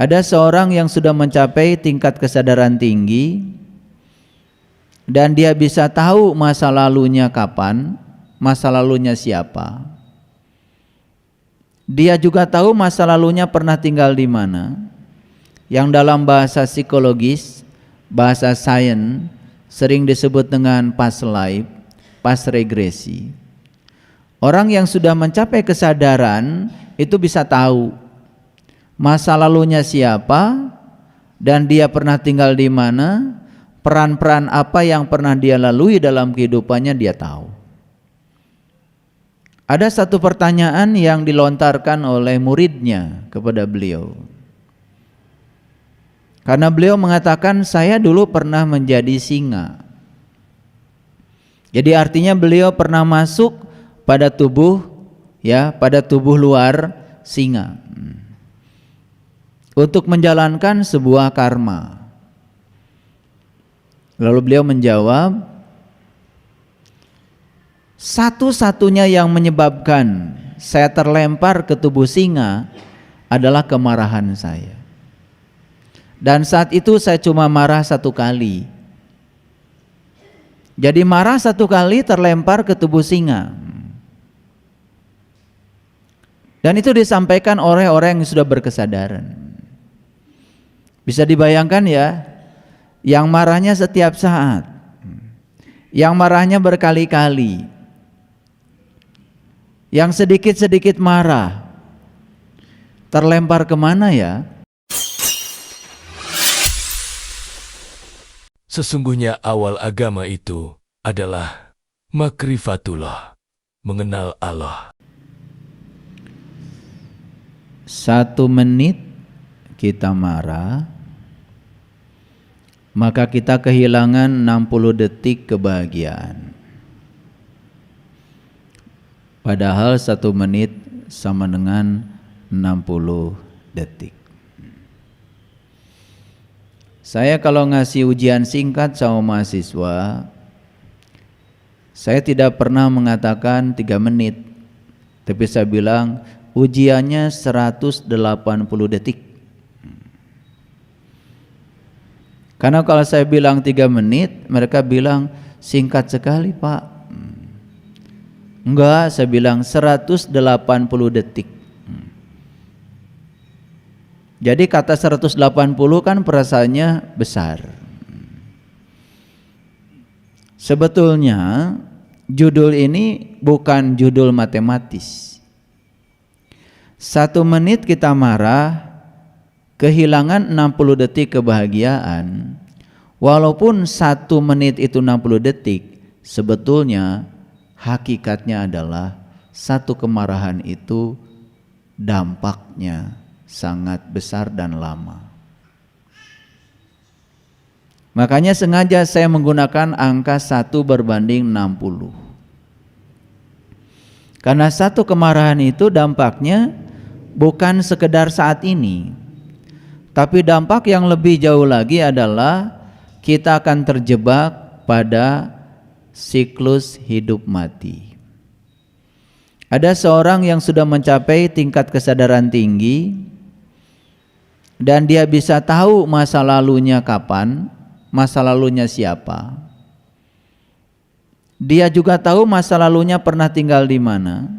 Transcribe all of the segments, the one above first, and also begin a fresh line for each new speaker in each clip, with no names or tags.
Ada seorang yang sudah mencapai tingkat kesadaran tinggi dan dia bisa tahu masa lalunya kapan, masa lalunya siapa. Dia juga tahu masa lalunya pernah tinggal di mana, yang dalam bahasa psikologis, bahasa sains sering disebut dengan past life, past regresi. Orang yang sudah mencapai kesadaran itu bisa tahu masa lalunya siapa dan dia pernah tinggal di mana, peran-peran apa yang pernah dia lalui dalam kehidupannya dia tahu. Ada satu pertanyaan yang dilontarkan oleh muridnya kepada beliau. Karena beliau mengatakan, saya dulu pernah menjadi singa. Jadi artinya beliau pernah masuk pada tubuh, ya, pada tubuh luar singa untuk menjalankan sebuah karma. Lalu beliau menjawab, satu-satunya yang menyebabkan saya terlempar ke tubuh singa adalah kemarahan saya. Dan saat itu saya cuma marah satu kali. Jadi marah satu kali terlempar ke tubuh singa. Dan itu disampaikan oleh orang yang sudah berkesadaran. Bisa dibayangkan ya, yang marahnya setiap saat, yang marahnya berkali-kali, yang sedikit-sedikit marah, terlempar kemana ya?
Sesungguhnya awal agama itu adalah makrifatullah, mengenal Allah.
1 menit kita marah, maka kita kehilangan 60 detik kebahagiaan. Padahal 1 menit sama dengan 60 detik. Saya kalau ngasih ujian singkat sama mahasiswa, saya tidak pernah mengatakan 3 menit, tapi saya bilang ujiannya 180 detik. Karena kalau saya bilang 3 menit, mereka bilang singkat sekali Pak. Enggak, saya bilang 180 detik. Jadi kata 180 kan perasaannya besar. Sebetulnya judul ini bukan judul matematis. 1 menit kita marah, kehilangan 60 detik kebahagiaan. Walaupun 1 menit itu 60 detik, sebetulnya hakikatnya adalah satu kemarahan itu dampaknya sangat besar dan lama. Makanya sengaja saya menggunakan angka 1 berbanding 60. Karena satu kemarahan itu dampaknya bukan sekedar saat ini, tapi dampak yang lebih jauh lagi adalah kita akan terjebak pada siklus hidup mati. Ada seorang yang sudah mencapai tingkat kesadaran tinggi dan dia bisa tahu masa lalunya kapan, masa lalunya siapa. Dia juga tahu masa lalunya pernah tinggal di mana,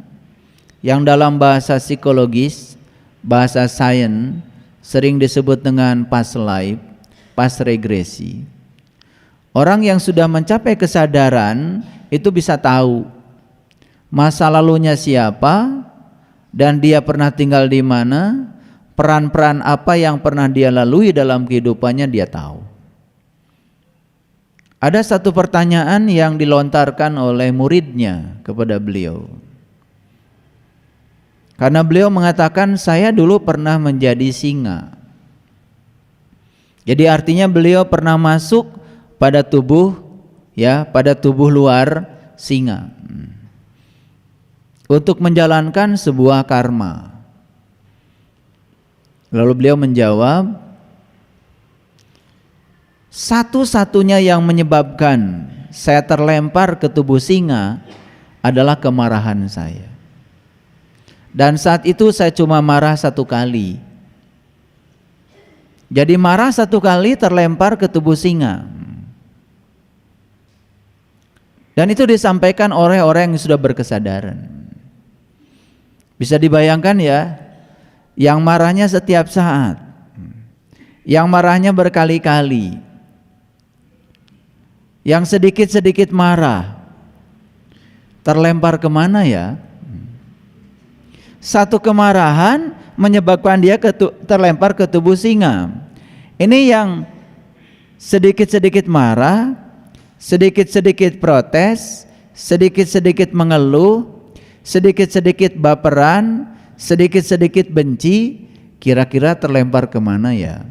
yang dalam bahasa psikologis, bahasa sains sering disebut dengan past life, past regresi. Orang yang sudah mencapai kesadaran itu bisa tahu masa lalunya siapa dan dia pernah tinggal di mana, peran-peran apa yang pernah dia lalui dalam kehidupannya dia tahu. Ada satu pertanyaan yang dilontarkan oleh muridnya kepada beliau. Karena beliau mengatakan, saya dulu pernah menjadi singa. Jadi artinya beliau pernah masuk pada tubuh, ya, pada tubuh luar singa untuk menjalankan sebuah karma. Lalu beliau menjawab, satu-satunya yang menyebabkan saya terlempar ke tubuh singa adalah kemarahan saya. Dan saat itu saya cuma marah satu kali. Jadi marah satu kali terlempar ke tubuh singa. Dan itu disampaikan oleh orang yang sudah berkesadaran. Bisa dibayangkan ya, yang marahnya setiap saat, yang marahnya berkali-kali, yang sedikit-sedikit marah, terlempar kemana ya? Satu kemarahan menyebabkan dia terlempar ke tubuh singa. Ini yang sedikit-sedikit marah, sedikit-sedikit protes, sedikit-sedikit mengeluh, sedikit-sedikit baperan, sedikit-sedikit benci, kira-kira terlempar kemana ya?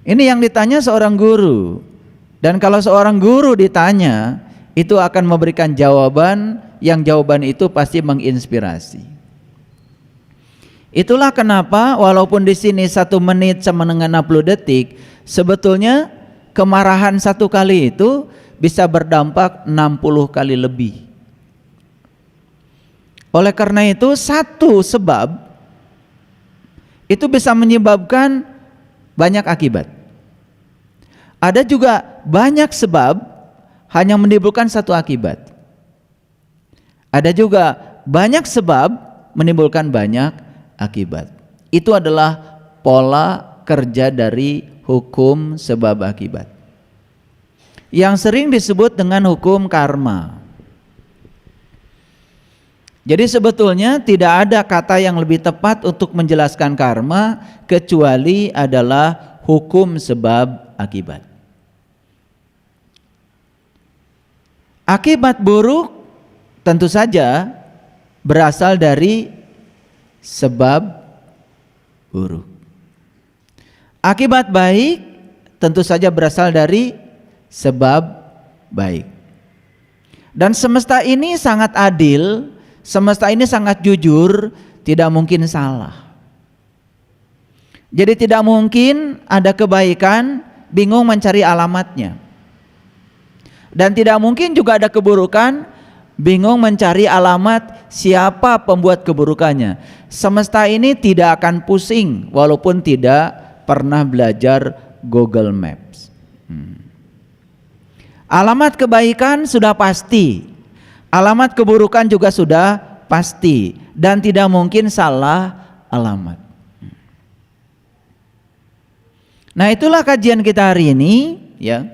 Ini yang ditanya seorang guru. Dan kalau seorang guru ditanya, itu akan memberikan jawaban, yang jawaban itu pasti menginspirasi. Itulah kenapa walaupun di sini 1 menit sama dengan 60 detik, sebetulnya kemarahan satu kali itu bisa berdampak 60 kali lebih. Oleh karena itu satu sebab itu bisa menyebabkan banyak akibat. Ada juga banyak sebab hanya menimbulkan satu akibat. Ada juga banyak sebab menimbulkan banyak akibat. Itu adalah pola kerja dari hukum sebab akibat, yang sering disebut dengan hukum karma. Jadi sebetulnya tidak ada kata yang lebih tepat untuk menjelaskan karma kecuali adalah hukum sebab akibat. Akibat buruk tentu saja berasal dari sebab buruk. Akibat baik tentu saja berasal dari sebab baik. Dan semesta ini sangat adil, semesta ini sangat jujur, tidak mungkin salah. Jadi tidak mungkin ada kebaikan bingung mencari alamatnya. Dan tidak mungkin juga ada keburukan bingung mencari alamat siapa pembuat keburukannya. Semesta ini tidak akan pusing walaupun tidak pernah belajar Google Maps. Alamat kebaikan sudah pasti, alamat keburukan juga sudah pasti, dan tidak mungkin salah alamat. Nah, itulah kajian kita hari ini ya.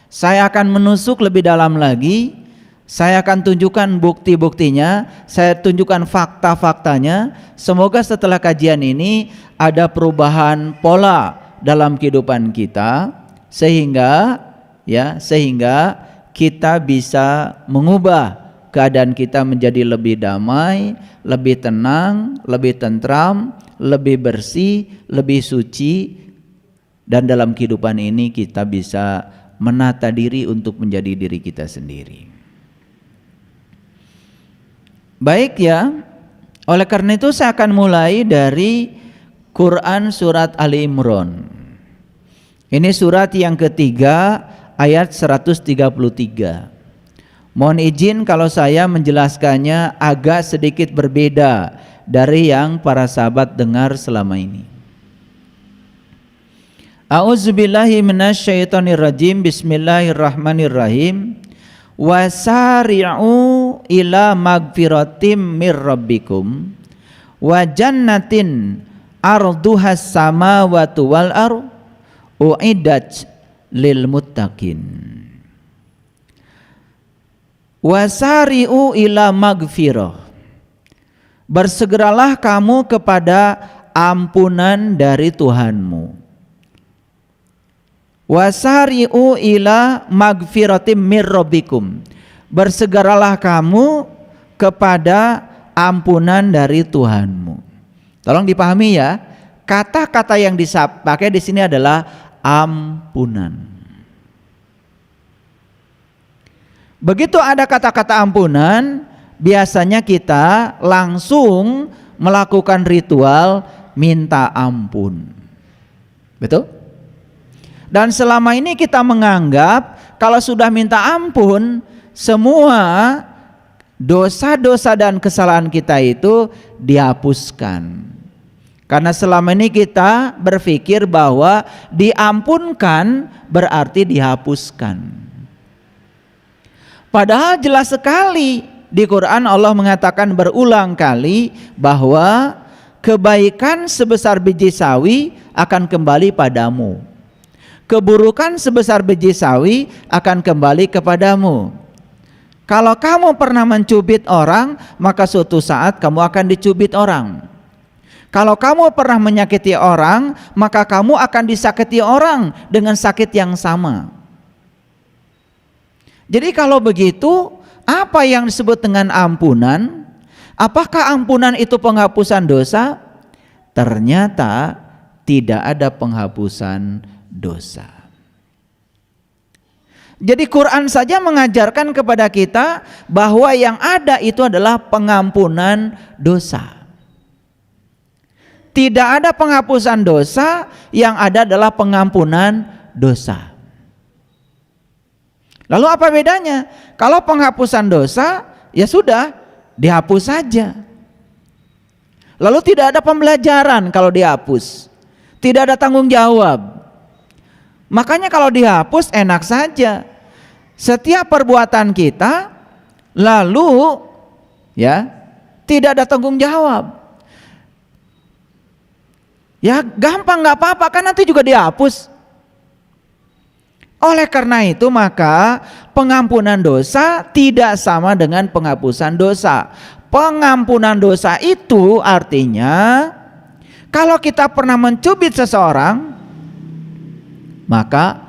Saya akan menusuk lebih dalam lagi. Saya akan tunjukkan bukti-buktinya, saya tunjukkan fakta-faktanya. Semoga setelah kajian ini ada perubahan pola dalam kehidupan kita sehingga kita bisa mengubah keadaan kita menjadi lebih damai, lebih tenang, lebih tentram, lebih bersih, lebih suci, dan dalam kehidupan ini kita bisa menata diri untuk menjadi diri kita sendiri. Baik ya, oleh karena itu saya akan mulai dari Quran surat Ali Imran. Ini surat yang ketiga ayat 133. Mohon izin kalau saya menjelaskannya agak sedikit berbeda dari yang para sahabat dengar selama ini. A'udzubillahi minasyaitonirrajim. Bismillahirrahmanirrahim. Wasari'u ila magfiratim mir rabbikum wa jannatin arduhas samawati wal ardh uiddat lil muttaqin. Wasari'u ila magfirah, bersegeralah kamu kepada ampunan dari Tuhanmu. Wasari'u ila magfiratim mir rabbikum, bersegeralah kamu kepada ampunan dari Tuhanmu. Tolong dipahami ya, kata-kata yang dipakai di sini adalah ampunan. Begitu ada kata-kata ampunan, biasanya kita langsung melakukan ritual minta ampun. Betul? Dan selama ini kita menganggap kalau sudah minta ampun, semua dosa-dosa dan kesalahan kita itu dihapuskan. Karena selama ini kita berpikir bahwa diampunkan berarti dihapuskan. Padahal jelas sekali di Quran Allah mengatakan berulang kali bahwa kebaikan sebesar biji sawi akan kembali padamu. Keburukan sebesar biji sawi akan kembali kepadamu. Kalau kamu pernah mencubit orang, maka suatu saat kamu akan dicubit orang. Kalau kamu pernah menyakiti orang, maka kamu akan disakiti orang dengan sakit yang sama. Jadi kalau begitu, apa yang disebut dengan ampunan? Apakah ampunan itu penghapusan dosa? Ternyata tidak ada penghapusan dosa. Jadi Quran saja mengajarkan kepada kita bahwa yang ada itu adalah pengampunan dosa. Tidak ada penghapusan dosa, yang ada adalah pengampunan dosa. Lalu apa bedanya? Kalau penghapusan dosa, ya sudah, dihapus saja. Lalu tidak ada pembelajaran kalau dihapus. Tidak ada tanggung jawab. Makanya kalau dihapus enak saja. Setiap perbuatan kita lalu ya tidak ada tanggung jawab. Ya gampang, nggak apa-apa kan, nanti juga dihapus. Oleh karena itu maka pengampunan dosa tidak sama dengan penghapusan dosa. Pengampunan dosa itu artinya kalau kita pernah mencubit seseorang, maka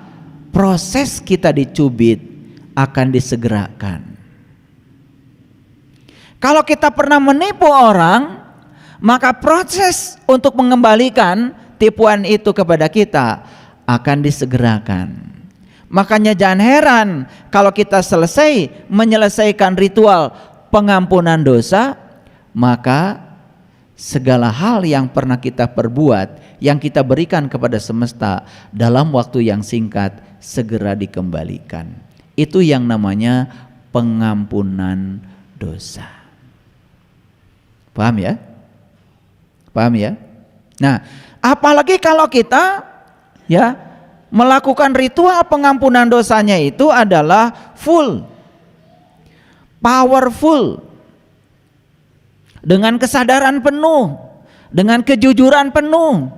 proses kita dicubit akan disegerakan. Kalau kita pernah menipu orang, maka proses untuk mengembalikan tipuan itu kepada kita akan disegerakan. Makanya jangan heran kalau kita menyelesaikan ritual pengampunan dosa, maka segala hal yang pernah kita perbuat, yang kita berikan kepada semesta dalam waktu yang singkat segera dikembalikan. Itu yang namanya pengampunan dosa. Paham ya? Paham ya? Nah, apalagi kalau kita ya melakukan ritual pengampunan dosanya itu adalah full, powerful, dengan kesadaran penuh, dengan kejujuran penuh,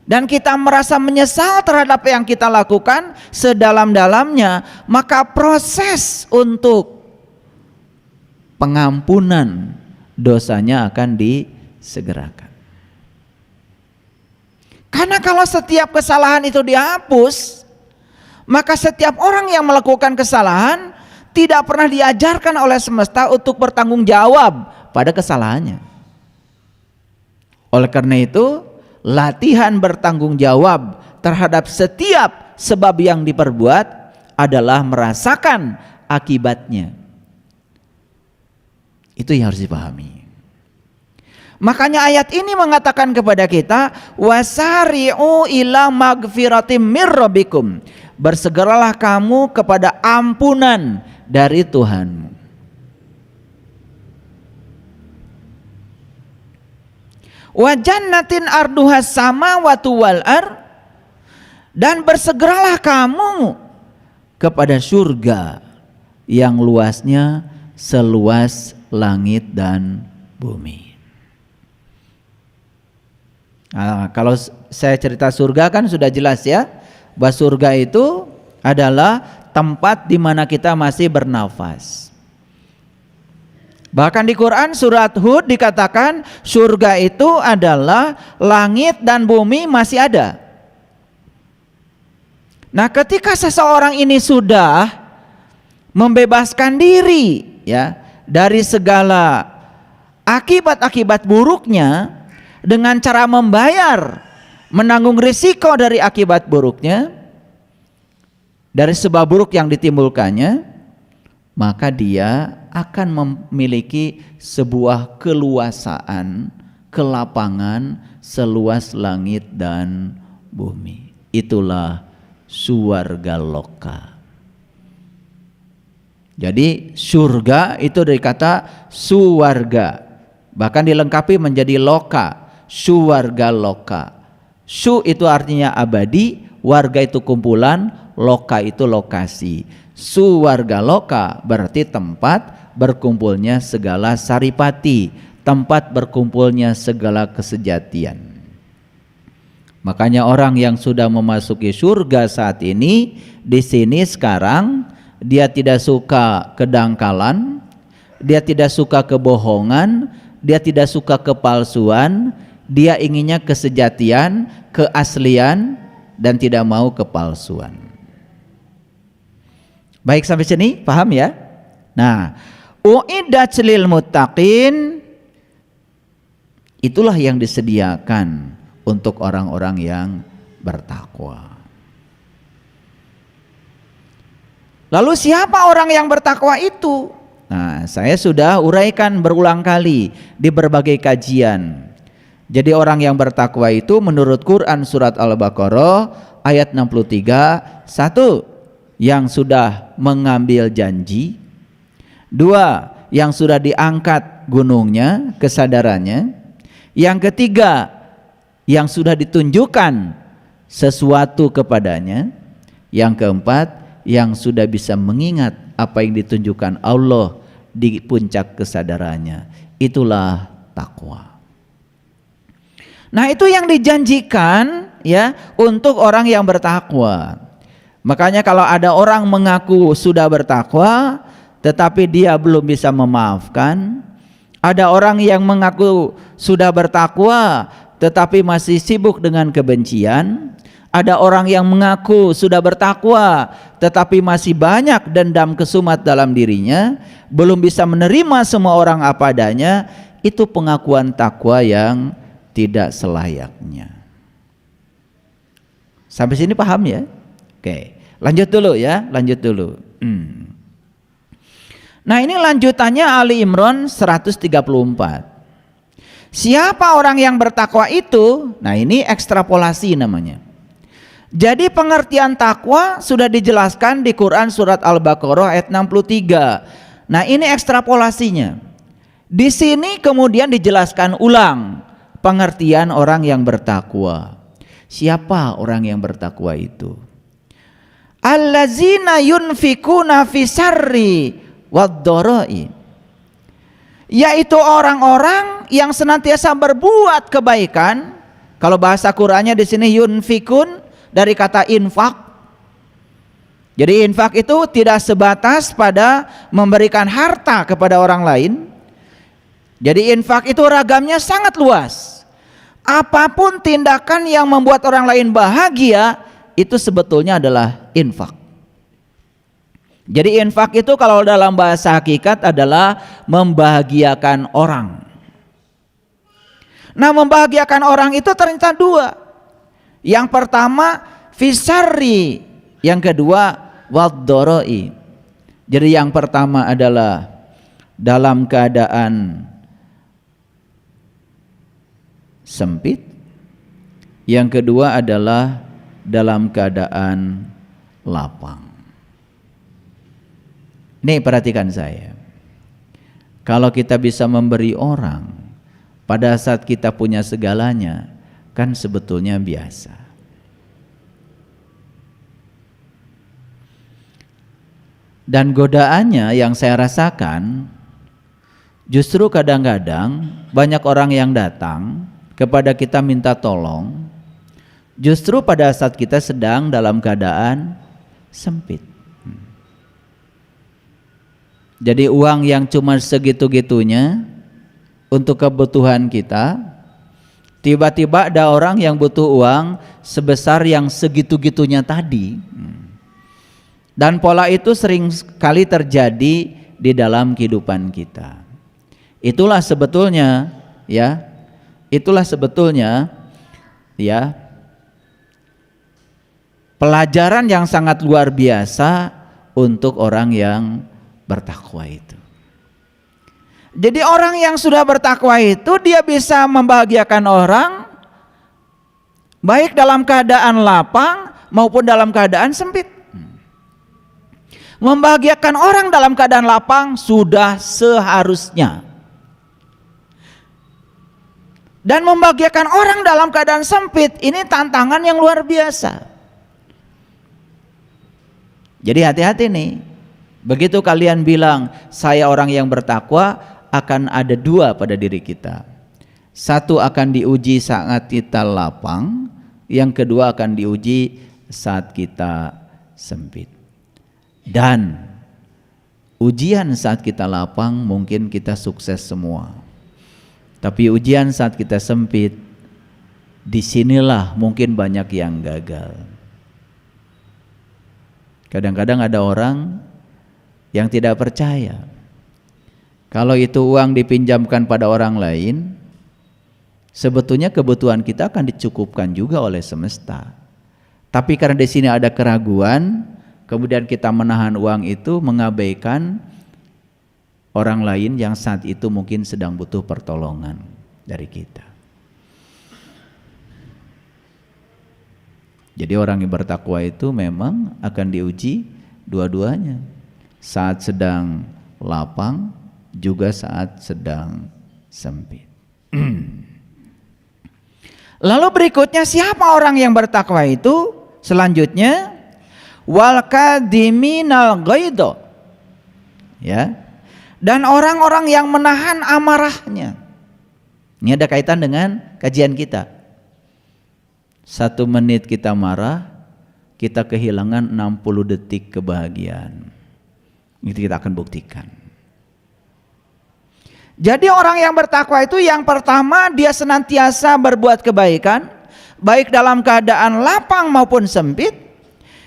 dan kita merasa menyesal terhadap yang kita lakukan sedalam-dalamnya, maka proses untuk pengampunan dosanya akan disegerakan. Karena kalau setiap kesalahan itu dihapus, maka setiap orang yang melakukan kesalahan tidak pernah diajarkan oleh semesta untuk bertanggung jawab pada kesalahannya. Oleh karena itu, latihan bertanggung jawab terhadap setiap sebab yang diperbuat adalah merasakan akibatnya. Itu yang harus dipahami. Makanya ayat ini mengatakan kepada kita, wasari'u ila magfiratim mir rabbikum. Bersegeralah kamu kepada ampunan dari Tuhanmu. Wa jannatin arduhas samawati wal ar, dan bersegeralah kamu kepada surga yang luasnya seluas langit dan bumi. Nah, kalau saya cerita surga kan sudah jelas ya, bahwa surga itu adalah tempat di mana kita masih bernafas. Bahkan di Quran surat Hud dikatakan surga itu adalah langit dan bumi masih ada. Nah, ketika seseorang ini sudah membebaskan diri ya dari segala akibat-akibat buruknya dengan cara membayar, menanggung risiko dari akibat buruknya, dari sebab buruk yang ditimbulkannya, maka dia akan memiliki sebuah keluasaan, kelapangan seluas langit dan bumi. Itulah suwarga loka. Jadi surga itu dari kata suwarga, bahkan dilengkapi menjadi loka. suwarga loka. Su itu artinya abadi, warga itu kumpulan, loka itu lokasi. Suwarga loka berarti tempat berkumpulnya segala saripati, tempat berkumpulnya segala kesejatian. Makanya orang yang sudah memasuki surga saat ini, di sini sekarang dia tidak suka kedangkalan, dia tidak suka kebohongan, dia tidak suka kepalsuan, dia inginnya kesejatian, keaslian, dan tidak mau kepalsuan. Baik sampai sini, paham ya? Nah, uiddat lil muttaqin, itulah yang disediakan untuk orang-orang yang bertakwa. Lalu siapa orang yang bertakwa itu? Nah, saya sudah uraikan berulang kali di berbagai kajian. Jadi orang yang bertakwa itu menurut Quran surat Al-Baqarah ayat 63, satu, yang sudah mengambil janji. Dua, yang sudah diangkat gunungnya, kesadarannya. Yang ketiga, yang sudah ditunjukkan sesuatu kepadanya. Yang keempat, yang sudah bisa mengingat apa yang ditunjukkan Allah di puncak kesadarannya. Itulah takwa. Nah, itu yang dijanjikan ya untuk orang yang bertakwa. Makanya kalau ada orang mengaku sudah bertakwa tetapi dia belum bisa memaafkan, ada orang yang mengaku sudah bertakwa tetapi masih sibuk dengan kebencian, ada orang yang mengaku sudah bertakwa tetapi masih banyak dendam kesumat dalam dirinya, belum bisa menerima semua orang apa adanya, itu pengakuan takwa yang tidak selayaknya. Sampai sini paham ya? Oke, lanjut dulu ya, lanjut dulu. Nah, ini lanjutannya Ali Imran 134. Siapa orang yang bertakwa itu? Nah, ini ekstrapolasi namanya. Jadi pengertian takwa sudah dijelaskan di Quran surat Al-Baqarah ayat 63. Nah, ini ekstrapolasinya. Di sini kemudian dijelaskan ulang pengertian orang yang bertakwa. Siapa orang yang bertakwa itu? Allazina yunfikuna fisarri wad-dharai, yaitu orang-orang yang senantiasa berbuat kebaikan. Kalau bahasa Qur'annya di sini yunfikun dari kata infak. Jadi infak itu tidak sebatas pada memberikan harta kepada orang lain. Jadi infak itu ragamnya sangat luas. Apapun tindakan yang membuat orang lain bahagia, itu sebetulnya adalah infak. Jadi infak itu kalau dalam bahasa hakikat adalah membahagiakan orang. Nah, membahagiakan orang itu ternyata dua. Yang pertama fisarri, yang kedua wad-dharai. Jadi yang pertama adalah dalam keadaan sempit, yang kedua adalah dalam keadaan lapang. Nih perhatikan saya, kalau kita bisa memberi orang pada saat kita punya segalanya, kan sebetulnya biasa. Dan godaannya yang saya rasakan, justru kadang-kadang banyak orang yang datang kepada kita minta tolong, justru pada saat kita sedang dalam keadaan sempit. Jadi uang yang cuma segitu-gitunya untuk kebutuhan kita, tiba-tiba ada orang yang butuh uang sebesar yang segitu-gitunya tadi. Dan pola itu sering kali terjadi di dalam kehidupan kita. Itulah sebetulnya ya, pelajaran yang sangat luar biasa untuk orang yang bertakwa itu. Jadi orang yang sudah bertakwa itu dia bisa membahagiakan orang baik dalam keadaan lapang maupun dalam keadaan sempit. Membahagiakan orang dalam keadaan lapang sudah seharusnya. Dan membahagiakan orang dalam keadaan sempit, ini tantangan yang luar biasa. Jadi hati-hati nih. Begitu kalian bilang saya orang yang bertakwa, akan ada dua pada diri kita. Satu akan diuji saat kita lapang, yang kedua akan diuji saat kita sempit. Dan ujian saat kita lapang mungkin kita sukses semua. Tapi ujian saat kita sempit, disinilah mungkin banyak yang gagal. Kadang-kadang ada orang yang tidak percaya kalau itu uang dipinjamkan pada orang lain, sebetulnya kebutuhan kita akan dicukupkan juga oleh semesta. Tapi karena di sini ada keraguan, kemudian kita menahan uang itu, mengabaikan orang lain yang saat itu mungkin sedang butuh pertolongan dari kita. Jadi orang yang bertakwa itu memang akan diuji dua-duanya. Saat sedang lapang, juga saat sedang sempit. Lalu berikutnya, siapa orang yang bertakwa itu? Selanjutnya, wal kadiminal ghaidho. Ya. Dan orang-orang yang menahan amarahnya. Ini ada kaitan dengan kajian kita. 1 menit kita marah, kita kehilangan 60 detik kebahagiaan. Itu kita akan buktikan. Jadi orang yang bertakwa itu yang pertama, dia senantiasa berbuat kebaikan, baik dalam keadaan lapang maupun sempit.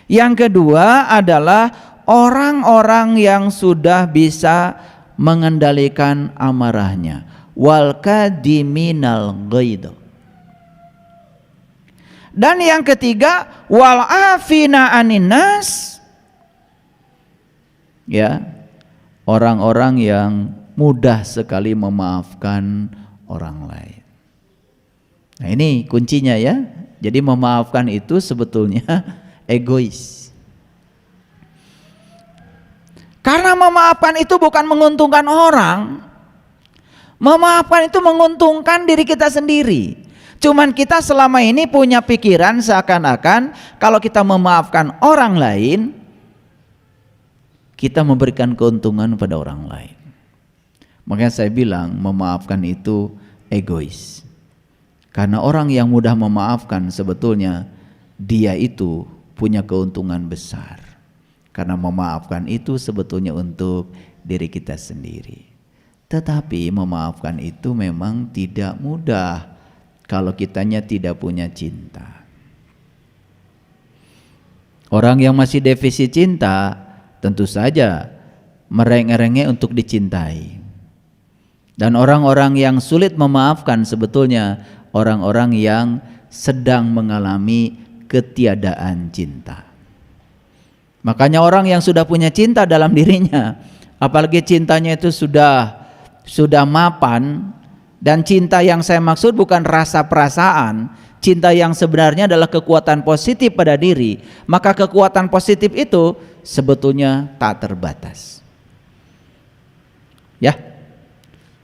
Yang kedua adalah orang-orang yang sudah bisa mengendalikan amarahnya, wal kadiminal ghaidho. Dan yang ketiga, wal afina anin nas, ya, orang-orang yang mudah sekali memaafkan orang lain. Nah, ini kuncinya ya. Jadi memaafkan itu sebetulnya egois. Karena memaafkan itu bukan menguntungkan orang. Memaafkan itu menguntungkan diri kita sendiri. Cuman kita selama ini punya pikiran seakan-akan kalau kita memaafkan orang lain, kita memberikan keuntungan pada orang lain. Makanya saya bilang memaafkan itu egois. Karena orang yang mudah memaafkan sebetulnya dia itu punya keuntungan besar. Karena memaafkan itu sebetulnya untuk diri kita sendiri. Tetapi memaafkan itu memang tidak mudah kalau kitanya tidak punya cinta. Orang yang masih defisit cinta tentu saja merengek-rengek untuk dicintai. Dan orang-orang yang sulit memaafkan sebetulnya orang-orang yang sedang mengalami ketiadaan cinta. Makanya orang yang sudah punya cinta dalam dirinya, apalagi cintanya itu sudah mapan, dan cinta yang saya maksud bukan rasa perasaan, cinta yang sebenarnya adalah kekuatan positif pada diri, maka kekuatan positif itu sebetulnya tak terbatas. Ya.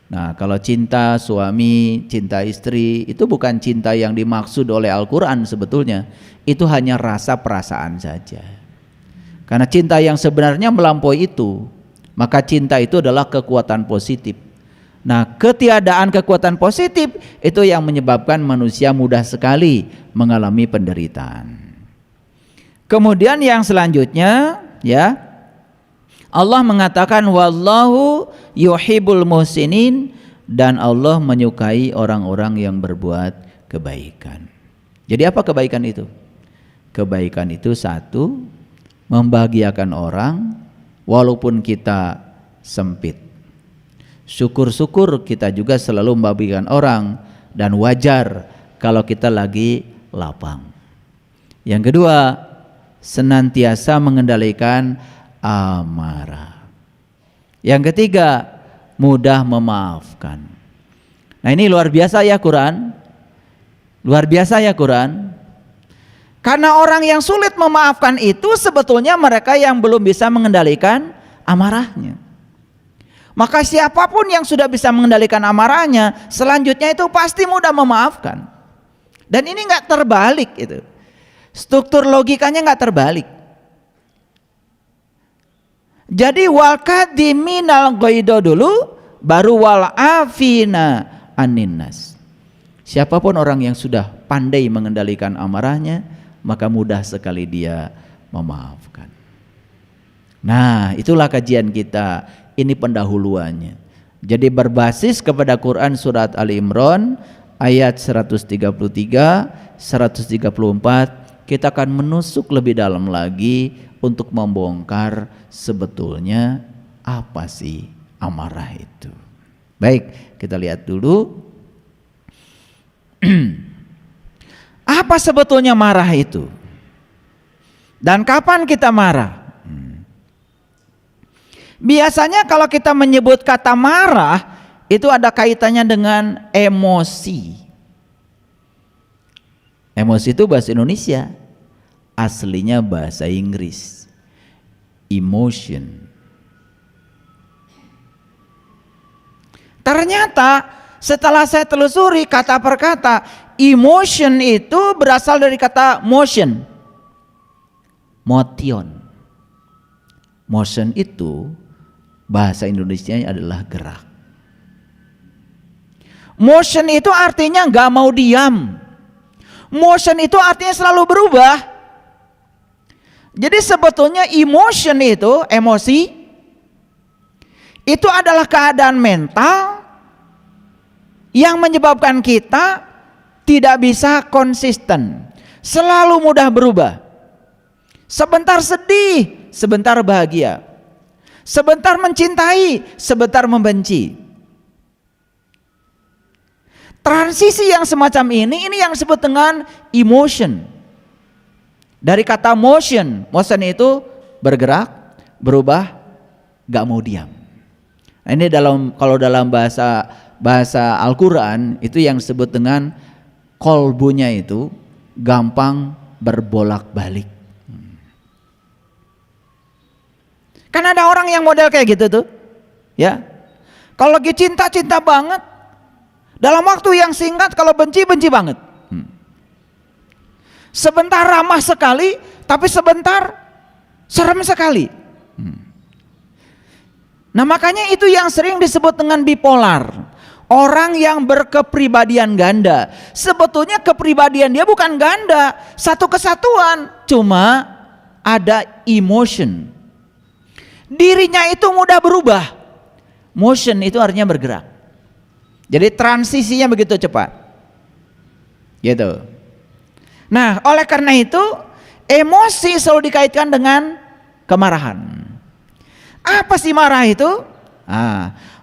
Nah, kalau cinta suami, cinta istri itu bukan cinta yang dimaksud oleh Al-Quran sebetulnya, itu hanya rasa perasaan saja. Karena cinta yang sebenarnya melampaui itu, maka cinta itu adalah kekuatan positif. Nah, ketiadaan kekuatan positif itu yang menyebabkan manusia mudah sekali mengalami penderitaan. Kemudian yang selanjutnya, ya, Allah mengatakan wallahu yuhibbul muhsinin, dan Allah menyukai orang-orang yang berbuat kebaikan. Jadi apa kebaikan itu? Kebaikan itu satu, membahagiakan orang walaupun kita sempit. Syukur-syukur kita juga selalu membahagiakan orang, dan wajar kalau kita lagi lapang. Yang kedua, senantiasa mengendalikan amarah. Yang ketiga, mudah memaafkan. Nah, ini luar biasa ya Quran. Luar biasa ya Quran. Karena orang yang sulit memaafkan itu sebetulnya mereka yang belum bisa mengendalikan amarahnya. Maka siapapun yang sudah bisa mengendalikan amarahnya, selanjutnya itu pasti mudah memaafkan. Dan ini nggak terbalik itu. Struktur logikanya nggak terbalik. Jadi wal kadiminal ghaido dulu, baru wal afina aninnas. Siapapun orang yang sudah pandai mengendalikan amarahnya, maka mudah sekali dia memaafkan. Nah, itulah kajian kita. Ini pendahuluannya. Jadi berbasis kepada Quran surat Ali Imran ayat 133, 134, kita akan menusuk lebih dalam lagi untuk membongkar sebetulnya apa sih amarah itu. Baik, kita lihat dulu. Apa sebetulnya marah itu? Dan kapan kita marah? Biasanya kalau kita menyebut kata marah, itu ada kaitannya dengan emosi. Emosi itu bahasa Indonesia, aslinya bahasa Inggris. Emotion. Ternyata setelah saya telusuri kata per kata, emotion itu berasal dari kata motion. Motion. Motion itu bahasa Indonesianya adalah gerak. Motion itu artinya gak mau diam. Motion itu artinya selalu berubah. Jadi sebetulnya emotion itu, emosi, itu adalah keadaan mental yang menyebabkan kita tidak bisa konsisten, selalu mudah berubah. Sebentar sedih, sebentar bahagia. Sebentar mencintai, sebentar membenci. Transisi yang semacam ini yang disebut dengan emotion. Dari kata motion, motion itu bergerak, berubah, gak mau diam. Nah, ini kalau dalam bahasa Al-Quran itu yang disebut dengan kolbunya itu gampang berbolak-balik. Kan ada orang yang model kayak gitu tuh, ya. Kalau lagi cinta banget, dalam waktu yang singkat kalau benci banget. Sebentar ramah sekali, tapi sebentar serem sekali. Nah makanya itu yang sering disebut dengan bipolar. Orang yang berkepribadian ganda. Sebetulnya kepribadian dia bukan ganda, satu kesatuan, cuma ada emotion. Dirinya itu mudah berubah. Motion itu artinya bergerak. Jadi transisinya begitu cepat. Gitu. Nah, oleh karena itu emosi selalu dikaitkan dengan kemarahan. Apa sih marah itu?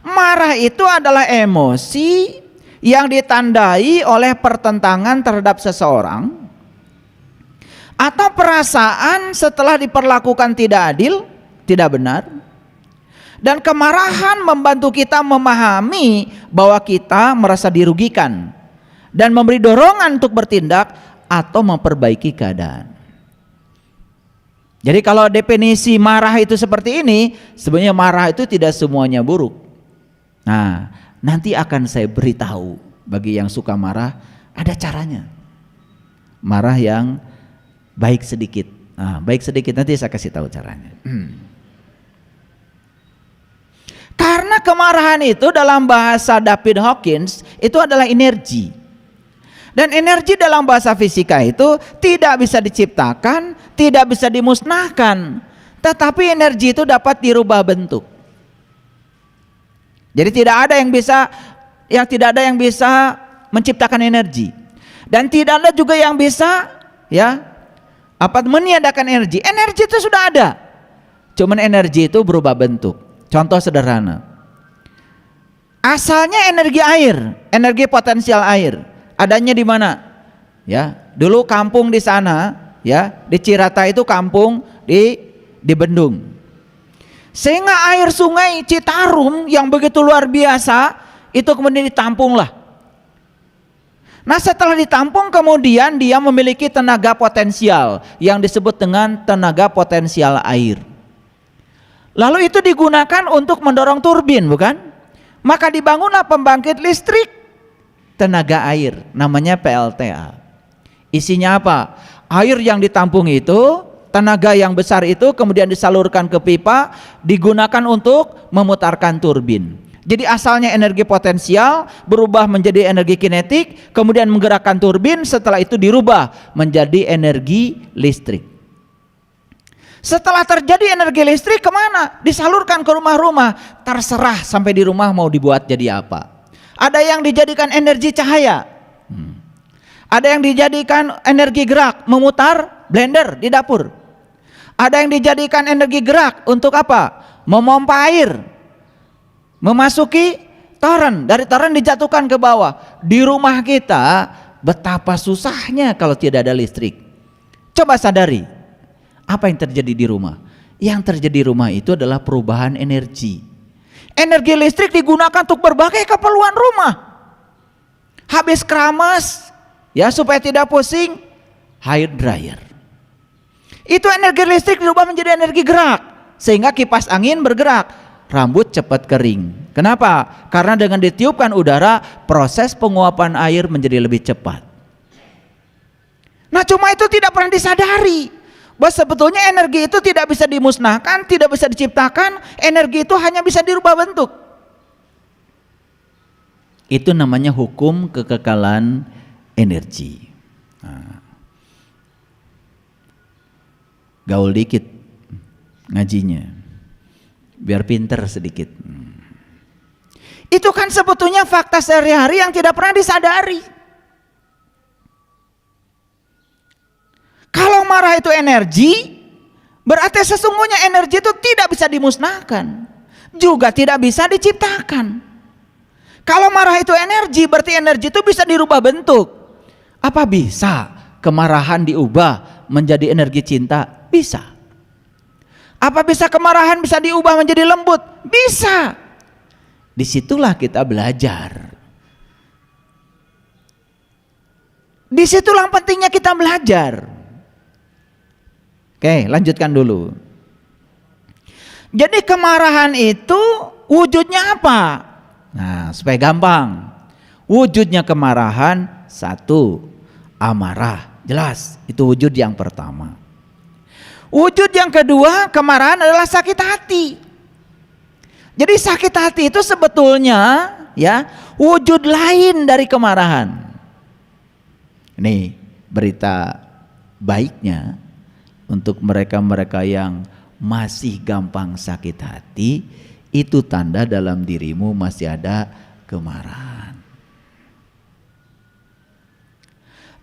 Marah itu adalah emosi yang ditandai oleh pertentangan terhadap seseorang atau perasaan setelah diperlakukan tidak adil, tidak benar. Dan kemarahan membantu kita memahami bahwa kita merasa dirugikan dan memberi dorongan untuk bertindak atau memperbaiki keadaan. Jadi kalau definisi marah itu seperti ini, sebenarnya marah itu tidak semuanya buruk. Nah, nanti akan saya beritahu bagi yang suka marah, ada caranya. Marah yang baik sedikit. Nah, baik sedikit nanti saya kasih tahu caranya. Karena kemarahan itu dalam bahasa David Hawkins itu adalah energi. Dan energi dalam bahasa fisika itu tidak bisa diciptakan, tidak bisa dimusnahkan. Tetapi energi itu dapat dirubah bentuk. Jadi tidak ada yang bisa menciptakan energi. Dan tidak ada juga yang bisa meniadakan energi. Energi itu sudah ada. Cuman energi itu berubah bentuk. Contoh sederhana. Asalnya energi air, energi potensial air. Adanya di mana? Ya, dulu kampung di sana, ya, di Cirata itu kampung di Bendung. Sehingga air sungai Citarum yang begitu luar biasa itu kemudian ditampunglah. Nah, setelah ditampung kemudian dia memiliki tenaga potensial yang disebut dengan tenaga potensial air. Lalu itu digunakan untuk mendorong turbin, bukan? Maka dibangunlah pembangkit listrik tenaga air, namanya PLTA. Isinya apa? Air yang ditampung itu, tenaga yang besar itu kemudian disalurkan ke pipa, digunakan untuk memutarkan turbin. Jadi asalnya energi potensial berubah menjadi energi kinetik, kemudian menggerakkan turbin, setelah itu dirubah menjadi energi listrik. Setelah terjadi energi listrik kemana? Disalurkan ke rumah-rumah, terserah sampai di rumah mau dibuat jadi apa. Ada yang dijadikan energi cahaya, ada yang dijadikan energi gerak, memutar blender di dapur. Ada yang dijadikan energi gerak untuk apa? Memompa air, memasuki toren, dari toren dijatuhkan ke bawah. Di rumah kita betapa susahnya kalau tidak ada listrik. Coba sadari, apa yang terjadi di rumah? Yang terjadi di rumah itu adalah perubahan energi. Energi listrik digunakan untuk berbagai keperluan rumah. Habis keramas, ya supaya tidak pusing, hair dryer. Itu energi listrik dirubah menjadi energi gerak, sehingga kipas angin bergerak, rambut cepat kering. Kenapa? Karena dengan ditiupkan udara, proses penguapan air menjadi lebih cepat. Nah, cuma itu tidak pernah disadari bahwa sebetulnya energi itu tidak bisa dimusnahkan, tidak bisa diciptakan. Energi itu hanya bisa dirubah bentuk. Itu namanya hukum kekekalan energi. Nah, gaul dikit ngajinya, biar pinter sedikit. Itu kan sebetulnya fakta sehari-hari yang tidak pernah disadari. Kalau marah itu energi, berarti sesungguhnya energi itu tidak bisa dimusnahkan, juga tidak bisa diciptakan. Kalau marah itu energi, berarti energi itu bisa dirubah bentuk. Apa bisa kemarahan diubah menjadi energi cinta? Bisa. Apa bisa kemarahan bisa diubah menjadi lembut? Bisa. Disitulah kita belajar. Disitulah pentingnya kita belajar. Oke, lanjutkan dulu. Jadi kemarahan itu wujudnya apa? Nah, supaya gampang. Wujudnya kemarahan, satu, amarah. Jelas, itu wujud yang pertama. Wujud yang kedua, kemarahan adalah sakit hati. Jadi sakit hati itu sebetulnya ya wujud lain dari kemarahan. Ini berita baiknya untuk mereka-mereka yang masih gampang sakit hati, itu tanda dalam dirimu masih ada kemarahan.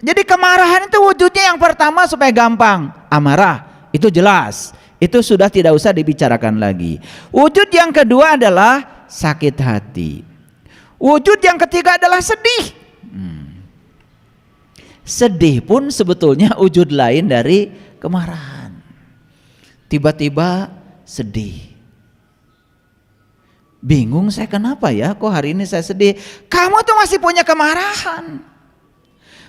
Jadi kemarahan itu wujudnya yang pertama supaya gampang, amarah, itu jelas, itu sudah tidak usah dibicarakan lagi. Wujud yang kedua adalah sakit hati. Wujud yang ketiga adalah sedih. Sedih pun sebetulnya wujud lain dari kemarahan. Tiba-tiba sedih. Bingung saya kenapa ya kok hari ini saya sedih. Kamu tuh masih punya kemarahan.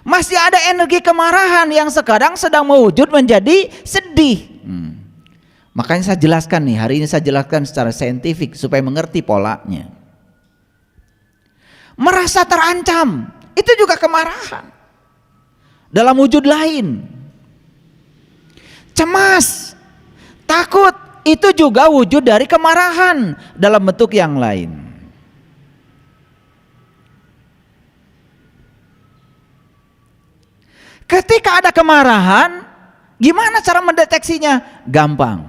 Masih ada energi kemarahan yang sekarang sedang mewujud menjadi sedih. Makanya saya jelaskan nih, hari ini saya jelaskan secara saintifik supaya mengerti polanya. Merasa terancam, itu juga kemarahan. Dalam wujud lain. Cemas, takut, itu juga wujud dari kemarahan dalam bentuk yang lain. Ketika ada kemarahan, gimana cara mendeteksinya? Gampang.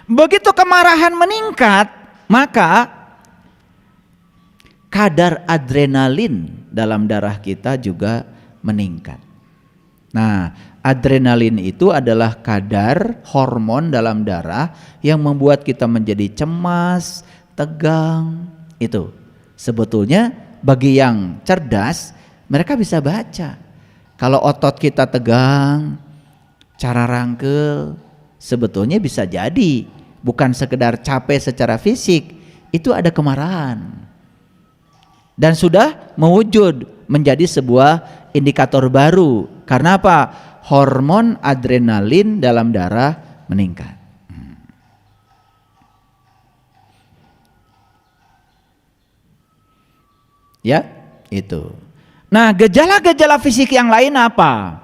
Begitu kemarahan meningkat, maka kadar adrenalin dalam darah kita juga meningkat. Nah, adrenalin itu adalah kadar hormon dalam darah yang membuat kita menjadi cemas, tegang. Itu sebetulnya bagi yang cerdas, mereka bisa baca. Kalau otot kita tegang, cara rangkel, sebetulnya bisa jadi bukan sekedar capek secara fisik, itu ada kemarahan. Dan sudah mewujud menjadi sebuah indikator baru. Karena apa? Hormon adrenalin dalam darah meningkat. Ya, itu. Nah, gejala-gejala fisik yang lain apa?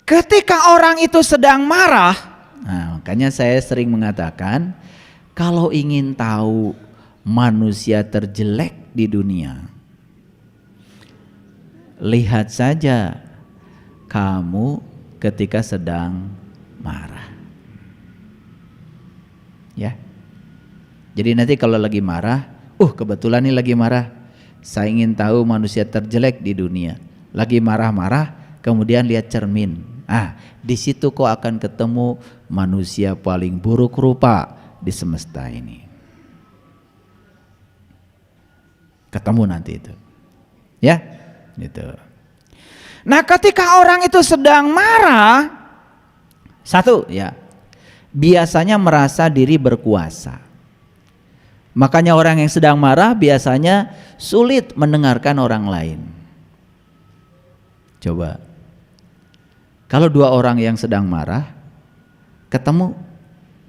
Ketika orang itu sedang marah, nah, makanya saya sering mengatakan, kalau ingin tahu manusia terjelek di dunia, lihat saja kamu ketika sedang marah. Ya. Jadi nanti kalau lagi marah, kebetulan nih lagi marah, saya ingin tahu manusia terjelek di dunia. Lagi marah-marah, kemudian lihat cermin. Di situ kau akan ketemu manusia paling buruk rupa di semesta ini. Ketemu nanti itu. Ya, gitu. Nah, ketika orang itu sedang marah, satu, ya, biasanya merasa diri berkuasa. Makanya orang yang sedang marah biasanya sulit mendengarkan orang lain. Coba, kalau dua orang yang sedang marah ketemu,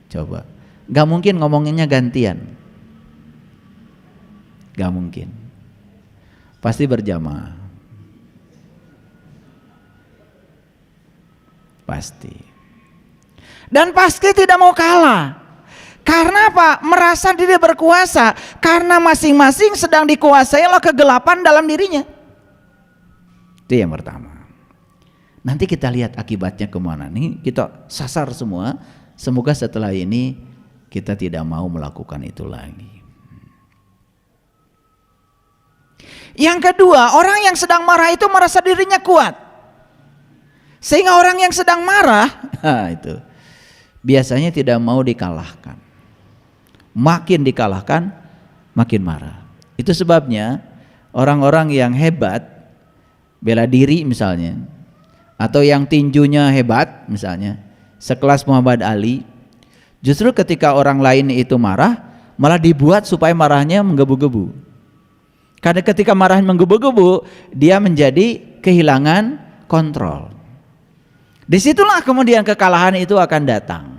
coba, gak mungkin ngomonginnya gantian, gak mungkin, pasti berjamaah, pasti, dan pasti tidak mau kalah. Karena apa? Merasa diri berkuasa, karena masing-masing sedang dikuasai oleh kegelapan dalam dirinya. Itu yang pertama. Nanti kita lihat akibatnya kemana. Nih kita sasar semua. Semoga setelah ini kita tidak mau melakukan itu lagi. Yang kedua, orang yang sedang marah itu merasa dirinya kuat. Sehingga orang yang sedang marah, itu biasanya tidak mau dikalahkan. Makin dikalahkan, makin marah. Itu sebabnya orang-orang yang hebat, bela diri misalnya, atau yang tinjunya hebat misalnya, sekelas Muhammad Ali, justru ketika orang lain itu marah, malah dibuat supaya marahnya menggebu-gebu. Karena ketika marah menggebu-gebu, dia menjadi kehilangan kontrol. Disitulah kemudian kekalahan itu akan datang.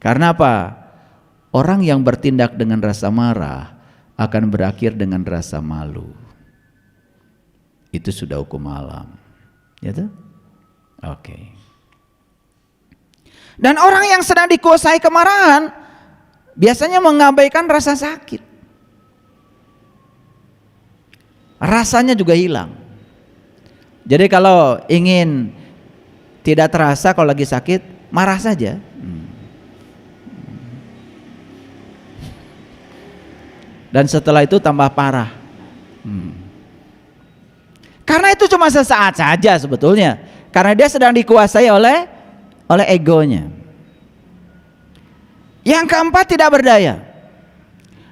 Karena apa? Orang yang bertindak dengan rasa marah akan berakhir dengan rasa malu. Itu sudah hukum alam. Ya tuh? Oke. Dan orang yang sedang dikuasai kemarahan biasanya mengabaikan rasa sakit. Rasanya juga hilang. Jadi kalau ingin tidak terasa kalau lagi sakit, marah saja. Dan setelah itu tambah parah. Karena itu cuma sesaat saja sebetulnya. Karena dia sedang dikuasai oleh egonya. Yang keempat, tidak berdaya.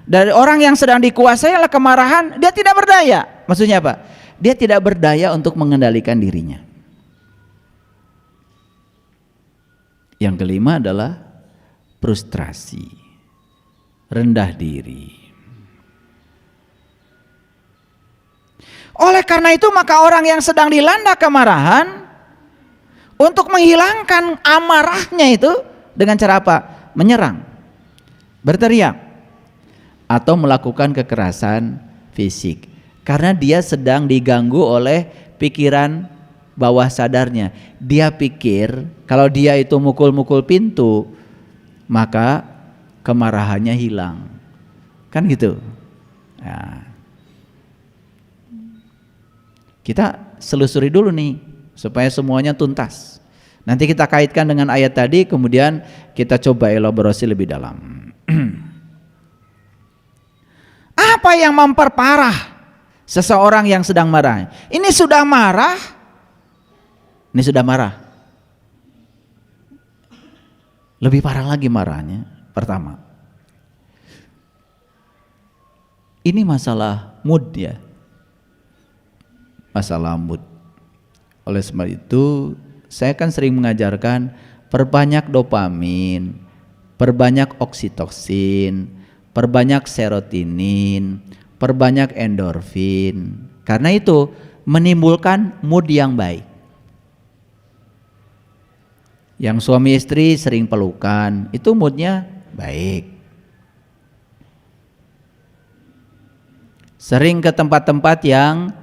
Dari orang yang sedang dikuasai oleh kemarahan, dia tidak berdaya. Maksudnya apa? Dia tidak berdaya untuk mengendalikan dirinya. Yang kelima adalah frustrasi, rendah diri. Oleh karena itu maka orang yang sedang dilanda kemarahan, untuk menghilangkan amarahnya itu dengan cara apa? Menyerang, berteriak, atau melakukan kekerasan fisik. Karena dia sedang diganggu oleh pikiran bawah sadarnya. Dia pikir kalau dia itu mukul-mukul pintu, maka kemarahannya hilang. Kan gitu. Nah, kita selusuri dulu nih supaya semuanya tuntas. Nanti kita kaitkan dengan ayat tadi, kemudian kita coba elaborasi lebih dalam. Apa yang memperparah seseorang yang sedang marah? Ini sudah marah. Ini sudah marah. Lebih parah lagi marahnya. Pertama, ini masalah mood ya. Masalah mood. Oleh sebab itu saya kan sering mengajarkan perbanyak dopamin, perbanyak oksitosin, perbanyak serotonin, perbanyak endorfin. Karena itu menimbulkan mood yang baik. Yang suami istri sering pelukan, itu moodnya baik. sering ke tempat-tempat yang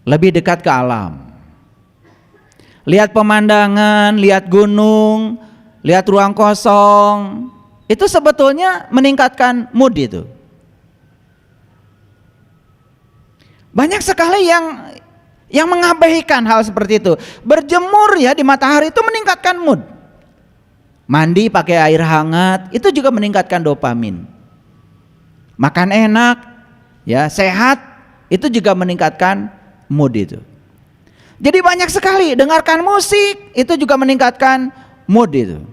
lebih dekat ke alam. Lihat pemandangan, lihat gunung, lihat ruang kosong, itu sebetulnya meningkatkan mood itu. Banyak sekali yang mengabaikan hal seperti itu. Berjemur ya di matahari itu meningkatkan mood. Mandi pakai air hangat itu juga meningkatkan dopamin. Makan enak, ya sehat, itu juga meningkatkan mood itu. Jadi banyak sekali, dengarkan musik itu juga meningkatkan mood itu.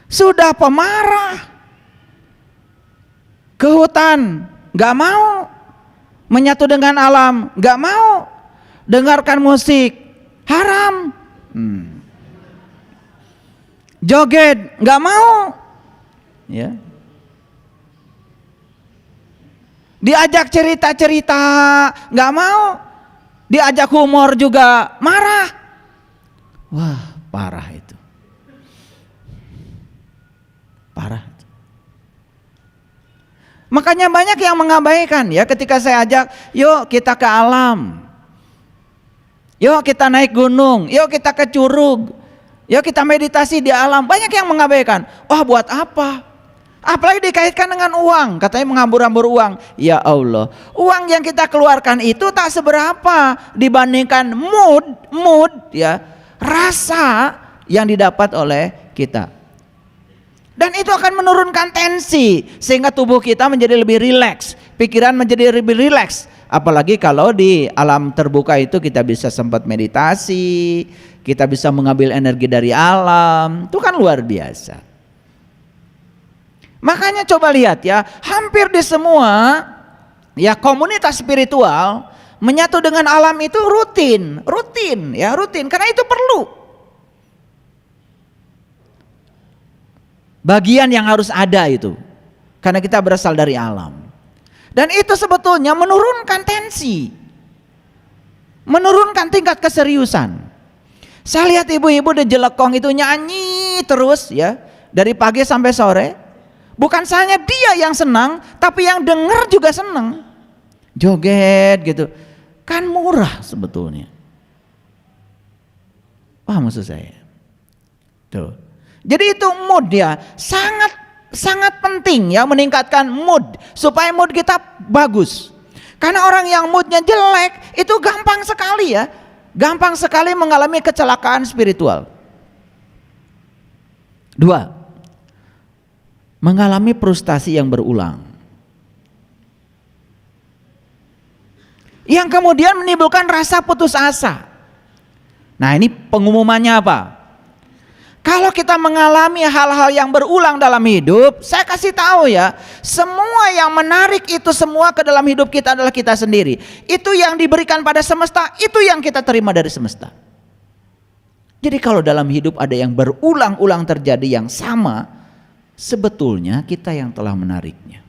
Sudah pemarah, ke hutan, gak mau menyatu dengan alam, gak mau dengarkan musik, haram. Joget, gak mau, ya. Diajak cerita-cerita, gak mau. Diajak humor juga marah. Wah, parah itu. Parah. Makanya banyak yang mengabaikan ya ketika saya ajak, yuk kita ke alam. Yuk kita naik gunung, yuk kita ke curug. Yuk kita meditasi di alam. Banyak yang mengabaikan. Wah, buat apa? Apalagi dikaitkan dengan uang, katanya menghambur-hambur uang. Ya Allah, uang yang kita keluarkan itu tak seberapa dibandingkan mood ya, rasa yang didapat oleh kita. Dan itu akan menurunkan tensi sehingga tubuh kita menjadi lebih rileks, pikiran menjadi lebih rileks. Apalagi kalau di alam terbuka itu kita bisa sempat meditasi, kita bisa mengambil energi dari alam, itu kan luar biasa. Makanya coba lihat ya, hampir di semua ya komunitas spiritual menyatu dengan alam itu rutin karena itu perlu. Bagian yang harus ada itu. Karena kita berasal dari alam. Dan itu sebetulnya menurunkan tensi. Menurunkan tingkat keseriusan. Saya lihat ibu-ibu di Jelekong itu nyanyi terus ya, dari pagi sampai sore. Bukan hanya dia yang senang, tapi yang dengar juga senang. Joget gitu. Kan murah sebetulnya. Paham maksud saya? Tuh. Jadi itu mood ya, sangat penting ya meningkatkan mood supaya mood kita bagus. Karena orang yang moodnya jelek itu gampang sekali ya, gampang sekali mengalami kecelakaan spiritual. 2. Mengalami frustasi yang berulang. Yang kemudian menimbulkan rasa putus asa. Nah, ini pengumumannya apa? Kalau kita mengalami hal-hal yang berulang dalam hidup, saya kasih tahu ya, semua yang menarik itu semua ke dalam hidup kita adalah kita sendiri. Itu yang diberikan pada semesta, itu yang kita terima dari semesta. Jadi kalau dalam hidup ada yang berulang-ulang terjadi yang sama, sebetulnya kita yang telah menariknya.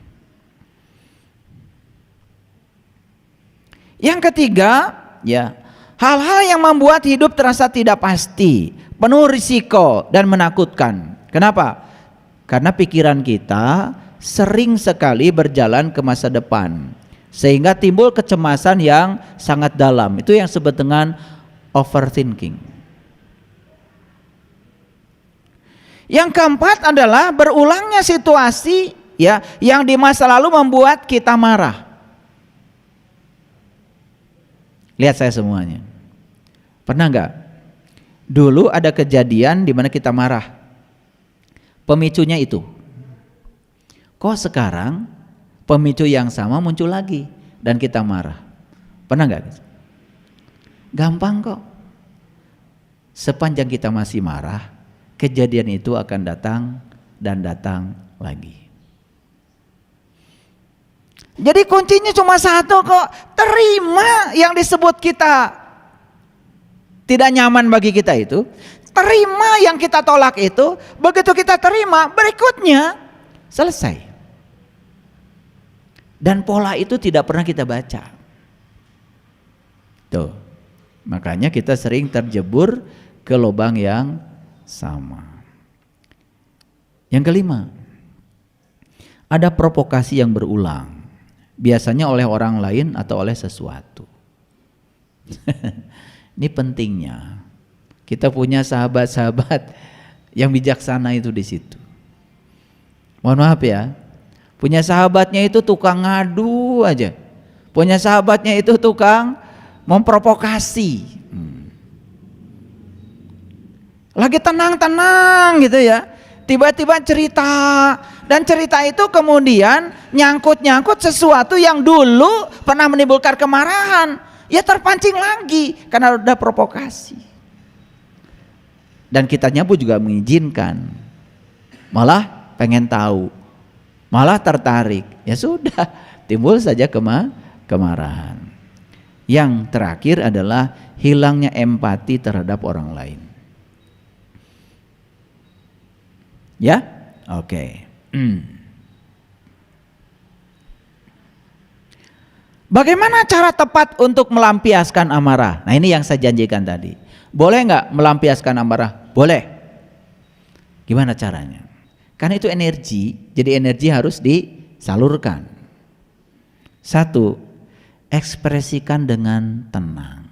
Yang ketiga, ya, hal-hal yang membuat hidup terasa tidak pasti, penuh risiko dan menakutkan. Kenapa? Karena pikiran kita sering sekali berjalan ke masa depan, sehingga timbul kecemasan yang sangat dalam. Itu yang disebut dengan overthinking. Yang keempat adalah berulangnya situasi ya yang di masa lalu membuat kita marah. Lihat saya semuanya. Pernah enggak? Dulu ada kejadian di mana kita marah. Pemicunya itu. Kok sekarang pemicu yang sama muncul lagi dan kita marah? Pernah enggak? Gampang kok. Sepanjang kita masih marah, kejadian itu akan datang dan datang lagi. Jadi kuncinya cuma satu kok, terima yang disebut kita tidak nyaman bagi kita itu, terima yang kita tolak itu, begitu kita terima, berikutnya selesai. Dan pola itu tidak pernah kita baca. Tuh, makanya kita sering terjebur ke lubang yang sama. Yang kelima, ada provokasi yang berulang, biasanya oleh orang lain atau oleh sesuatu. Ini pentingnya kita punya sahabat-sahabat yang bijaksana itu di situ. Mohon maaf ya, punya sahabatnya itu tukang ngadu aja, punya sahabatnya itu tukang memprovokasi. Lagi tenang-tenang gitu ya, tiba-tiba cerita, dan cerita itu kemudian nyangkut-nyangkut sesuatu yang dulu pernah menimbulkan kemarahan, ya terpancing lagi karena udah provokasi. Dan kitanya pun juga mengizinkan, malah pengen tahu, malah tertarik, ya sudah timbul saja kemarahan. Yang terakhir adalah hilangnya empati terhadap orang lain. Ya, oke. Bagaimana cara tepat untuk melampiaskan amarah? Nah, ini yang saya janjikan tadi. Boleh nggak melampiaskan amarah? Boleh. Gimana caranya? Karena itu energi, jadi energi harus disalurkan. Satu, ekspresikan dengan tenang.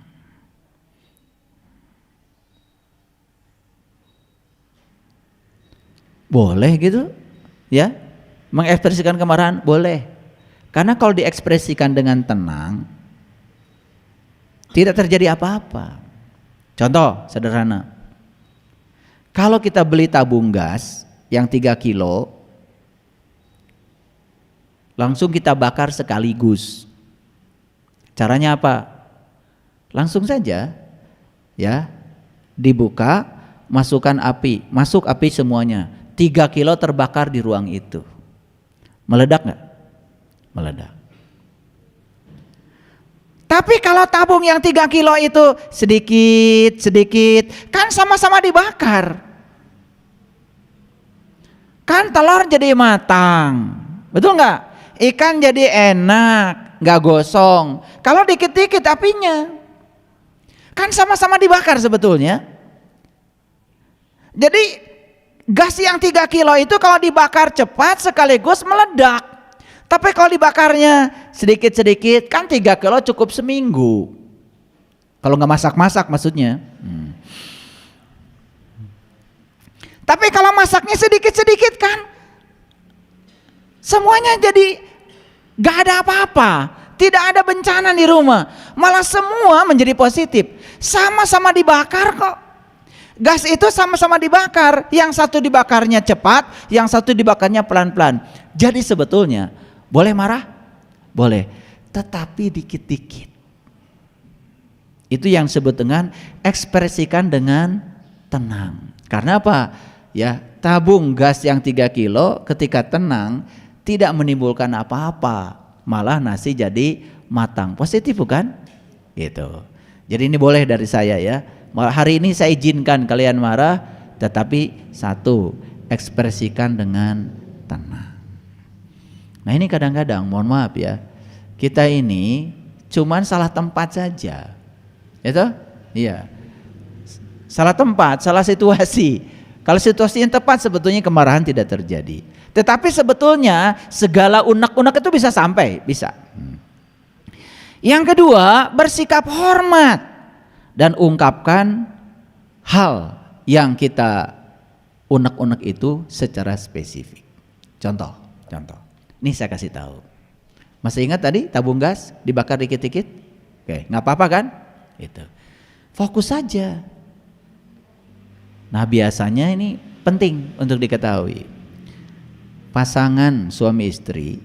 Boleh gitu ya, mengekspresikan kemarahan boleh, karena kalau diekspresikan dengan tenang tidak terjadi apa-apa. Contoh sederhana, kalau kita beli tabung gas yang 3 kilo langsung kita bakar sekaligus, caranya apa? Langsung saja ya, dibuka, masukkan api, masuk api semuanya, 3 kilo terbakar di ruang itu. Meledak nggak? Meledak. Tapi kalau tabung yang 3 kilo itu sedikit, kan sama-sama dibakar. Kan telur jadi matang, betul nggak? Ikan jadi enak, nggak gosong. Kalau dikit-dikit apinya, kan sama-sama dibakar sebetulnya. Jadi gas yang 3 kilo itu kalau dibakar cepat sekaligus meledak. Tapi kalau dibakarnya sedikit-sedikit, kan 3 kilo cukup seminggu. Kalau nggak masak-masak maksudnya. Tapi kalau masaknya sedikit-sedikit kan semuanya jadi nggak ada apa-apa. Tidak ada bencana di rumah. Malah semua menjadi positif. Sama-sama dibakar kok. Gas itu sama-sama dibakar, yang satu dibakarnya cepat, yang satu dibakarnya pelan-pelan. Jadi sebetulnya boleh marah? Boleh, tetapi dikit-dikit. Itu yang disebut dengan ekspresikan dengan tenang. Karena apa? Ya, tabung gas yang 3 kilo ketika tenang tidak menimbulkan apa-apa, malah nasi jadi matang. Positif bukan? Gitu. Jadi ini boleh dari saya ya. Hari ini saya izinkan kalian marah, tetapi satu, ekspresikan dengan tenang. Nah ini kadang-kadang, mohon maaf ya, kita ini cuman salah tempat saja, itu? Iya, salah tempat, salah situasi. Kalau situasi yang tepat sebetulnya kemarahan tidak terjadi. Tetapi sebetulnya segala unek-unek itu bisa sampai, bisa. Yang kedua, bersikap hormat dan ungkapkan hal yang kita unek-unek itu secara spesifik. Contoh. Ini saya kasih tahu. Masih ingat tadi tabung gas dibakar dikit-dikit? Oke, nggak apa-apa kan? Itu. Fokus saja. Nah biasanya ini penting untuk diketahui. Pasangan suami istri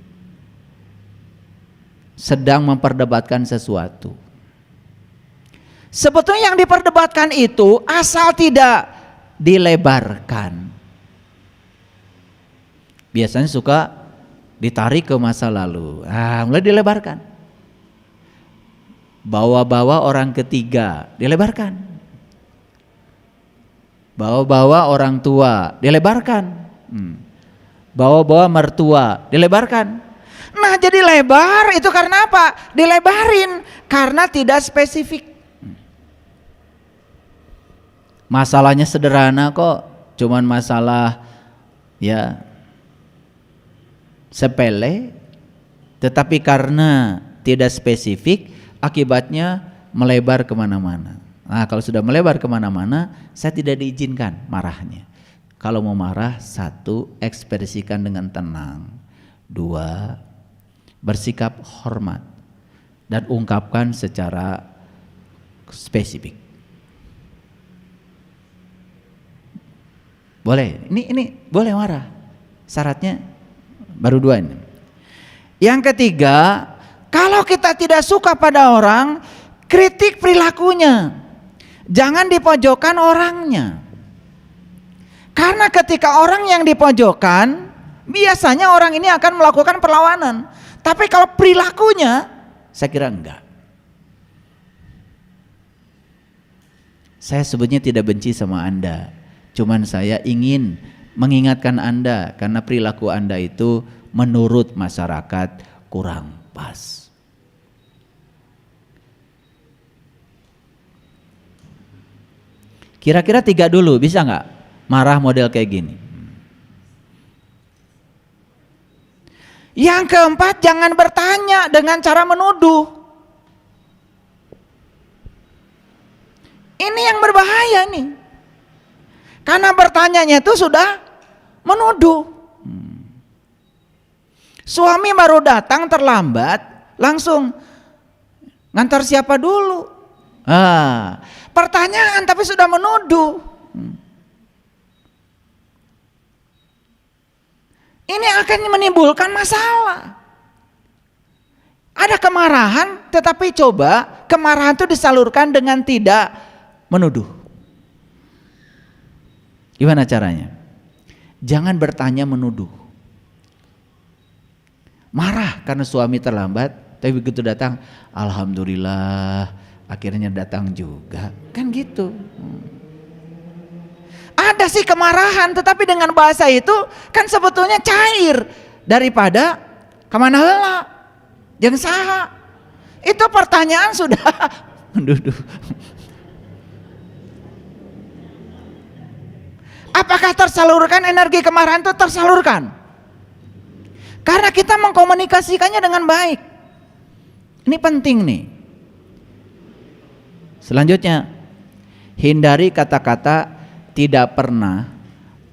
sedang memperdebatkan sesuatu. Sebetulnya yang diperdebatkan itu asal tidak dilebarkan. Biasanya suka ditarik ke masa lalu. Mulai dilebarkan. Bawa-bawa orang ketiga, dilebarkan. Bawa-bawa orang tua, dilebarkan. Bawa-bawa mertua, dilebarkan. Nah jadi lebar itu karena apa? Dilebarin karena tidak spesifik. Masalahnya sederhana kok, cuman masalah ya sepele, tetapi karena tidak spesifik, akibatnya melebar kemana-mana. Nah, kalau sudah melebar kemana-mana, saya tidak diizinkan marahnya. Kalau mau marah, 1, ekspresikan dengan tenang. 2, bersikap hormat dan ungkapkan secara spesifik. Boleh, ini boleh marah. Syaratnya baru 2 ini. Yang ketiga, kalau kita tidak suka pada orang, kritik perilakunya. Jangan dipojokkan orangnya. Karena ketika orang yang dipojokkan, biasanya orang ini akan melakukan perlawanan. Tapi kalau perilakunya, saya kira enggak. Saya sebetulnya tidak benci sama Anda. Cuman saya ingin mengingatkan Anda karena perilaku Anda itu menurut masyarakat kurang pas. Kira-kira 3 dulu, bisa nggak marah model kayak gini? Yang keempat, jangan bertanya dengan cara menuduh. Ini yang berbahaya nih. Karena bertanyanya itu sudah menuduh. Suami baru datang terlambat, langsung ngantar siapa dulu? Pertanyaan tapi sudah menuduh. Ini akan menimbulkan masalah. Ada kemarahan, tetapi coba kemarahan itu disalurkan dengan tidak menuduh. Gimana caranya? Jangan bertanya menuduh. Marah karena suami terlambat, tapi begitu datang, alhamdulillah akhirnya datang juga. Kan gitu. Ada sih kemarahan, tetapi dengan bahasa itu kan sebetulnya cair daripada kemana heula, jeung saha. Itu pertanyaan sudah menduduh. Apakah tersalurkan energi kemarahan itu? Tersalurkan. Karena kita mengkomunikasikannya dengan baik. Ini penting nih. Selanjutnya, hindari kata-kata tidak pernah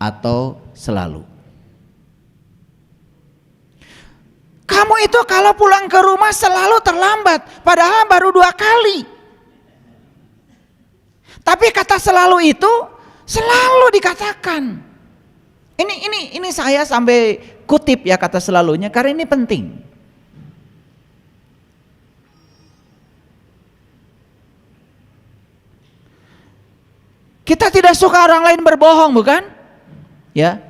atau selalu. Kamu itu kalau pulang ke rumah selalu terlambat, padahal baru 2 kali. Tapi kata selalu itu selalu dikatakan. Ini saya sampai kutip ya kata selalunya karena ini penting. Kita tidak suka orang lain berbohong, bukan? Ya.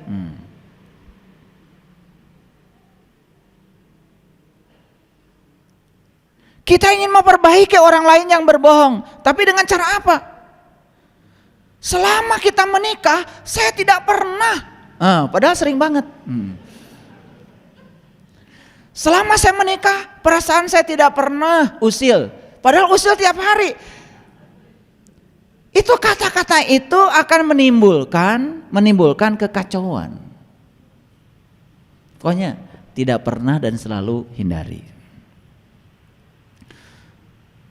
Kita ingin memperbaiki orang lain yang berbohong, tapi dengan cara apa? Selama kita menikah, saya tidak pernah. Padahal sering banget. Selama saya menikah, perasaan saya tidak pernah usil. Padahal usil tiap hari. Itu kata-kata itu akan menimbulkan kekacauan. Pokoknya tidak pernah dan selalu hindari.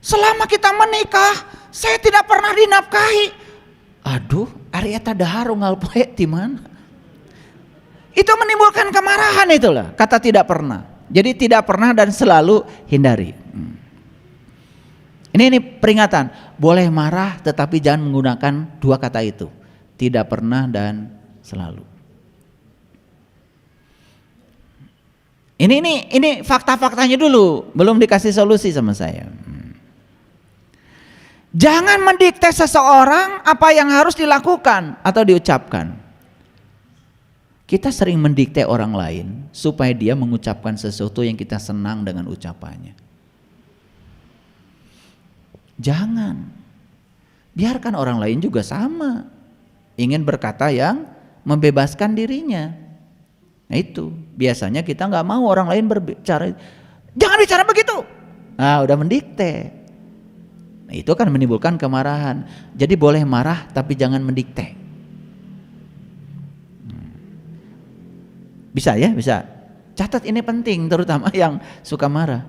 Selama kita menikah, saya tidak pernah dinafkahi. Aduh, ari eta dahar unggal poe di mana? Itu menimbulkan kemarahan itulah, kata tidak pernah. Jadi tidak pernah dan selalu hindari. Ini peringatan, boleh marah tetapi jangan menggunakan 2 kata itu. Tidak pernah dan selalu. Ini fakta-faktanya dulu, belum dikasih solusi sama saya. Jangan mendikte seseorang apa yang harus dilakukan atau diucapkan. Kita sering mendikte orang lain supaya dia mengucapkan sesuatu yang kita senang dengan ucapannya. Jangan. Biarkan orang lain juga sama. Ingin berkata yang membebaskan dirinya. Nah itu, biasanya kita nggak mau orang lain berbicara. Jangan bicara begitu. Udah mendikte. Nah, itu kan menimbulkan kemarahan. Jadi boleh marah tapi jangan mendikte. Bisa ya, bisa. Catat ini penting, terutama yang suka marah.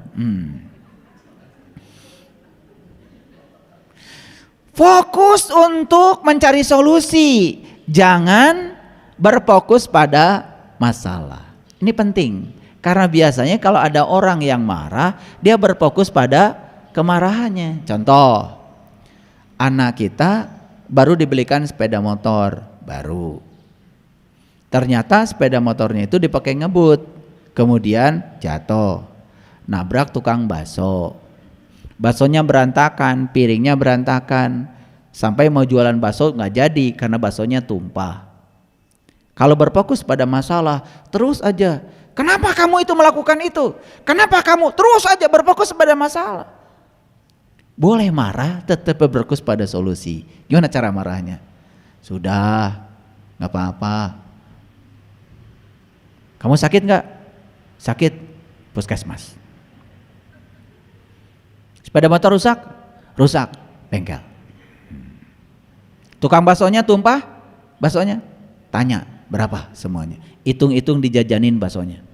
Fokus untuk mencari solusi, jangan berfokus pada masalah. Ini penting, karena biasanya kalau ada orang yang marah, dia berfokus pada kemarahannya. Contoh, anak kita baru dibelikan sepeda motor baru. Ternyata sepeda motornya itu dipakai ngebut, kemudian jatuh, nabrak tukang bakso. Baksonya berantakan, piringnya berantakan, sampai mau jualan bakso nggak jadi karena baksonya tumpah. Kalau berfokus pada masalah, terus aja, kenapa kamu itu melakukan itu? Kenapa kamu terus aja berfokus pada masalah? Boleh marah, tetap berfokus pada solusi. Gimana cara marahnya? Sudah, nggak apa-apa. Kamu sakit nggak? Sakit, puskesmas. Sepeda motor rusak? Rusak, bengkel. Tukang baksonya tumpah, baksonya? Tanya, berapa semuanya? Hitung-hitung dijajanin baksonya.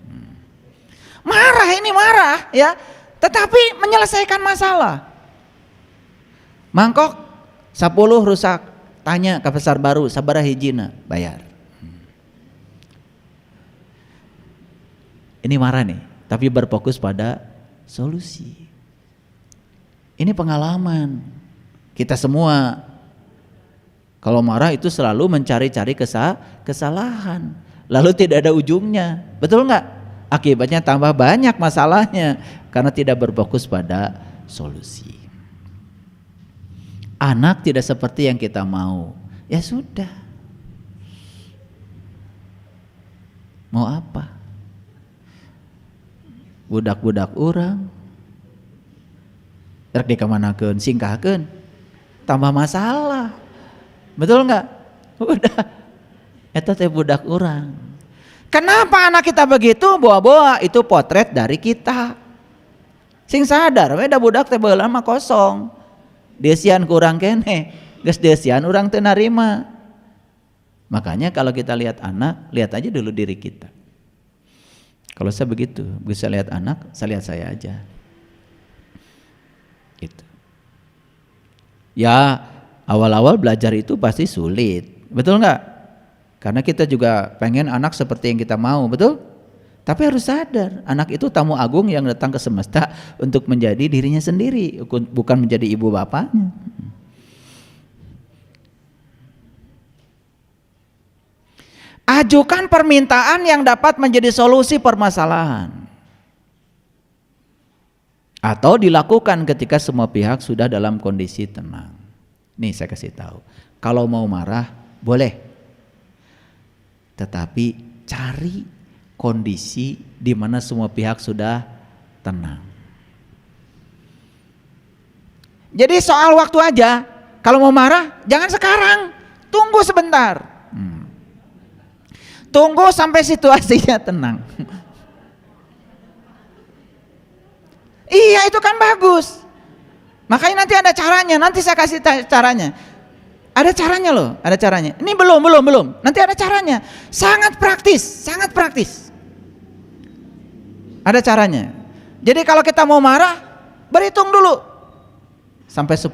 Marah ini marah ya, tetapi menyelesaikan masalah. Mangkok 10 rusak, tanya ke pasar baru, sabaraha hijina, bayar. Ini marah nih, tapi berfokus pada solusi. Ini pengalaman kita semua. Kalau marah itu selalu mencari-cari kesalahan, lalu tidak ada ujungnya, betul nggak? Akibatnya tambah banyak masalahnya karena tidak berfokus pada solusi. Anak tidak seperti yang kita mau, ya sudah. Mau apa? Budak-budak orang rek dikemanakeun, singkahkeun, tambah masalah, betul nggak? Udah, eta teh budak orang. Kenapa anak kita begitu? Bawa-bawa itu potret dari kita. Sing sadar, we da budak teh baheula mah kosong. Desian kurang kene, geus desian urang teu narima. Makanya kalau kita lihat anak, lihat aja dulu diri kita. Kalau saya begitu, bisa lihat anak, saya lihat saya aja. Gitu. Ya, awal-awal belajar itu pasti sulit, betul nggak? Karena kita juga pengen anak seperti yang kita mau, betul? Tapi harus sadar, anak itu tamu agung yang datang ke semesta untuk menjadi dirinya sendiri, bukan menjadi ibu bapaknya. Ajukan permintaan yang dapat menjadi solusi permasalahan. Atau dilakukan ketika semua pihak sudah dalam kondisi tenang. Nih saya kasih tahu, kalau mau marah boleh. Tetapi cari kondisi di mana semua pihak sudah tenang. Jadi soal waktu aja, kalau mau marah jangan sekarang, tunggu sebentar. Tunggu sampai situasinya tenang. Iya, itu kan bagus. Makanya nanti ada caranya, nanti saya kasih caranya. Ada caranya loh, ada caranya. Ini belum. Nanti ada caranya. Sangat praktis. Ada caranya. Jadi kalau kita mau marah, berhitung dulu sampai 10.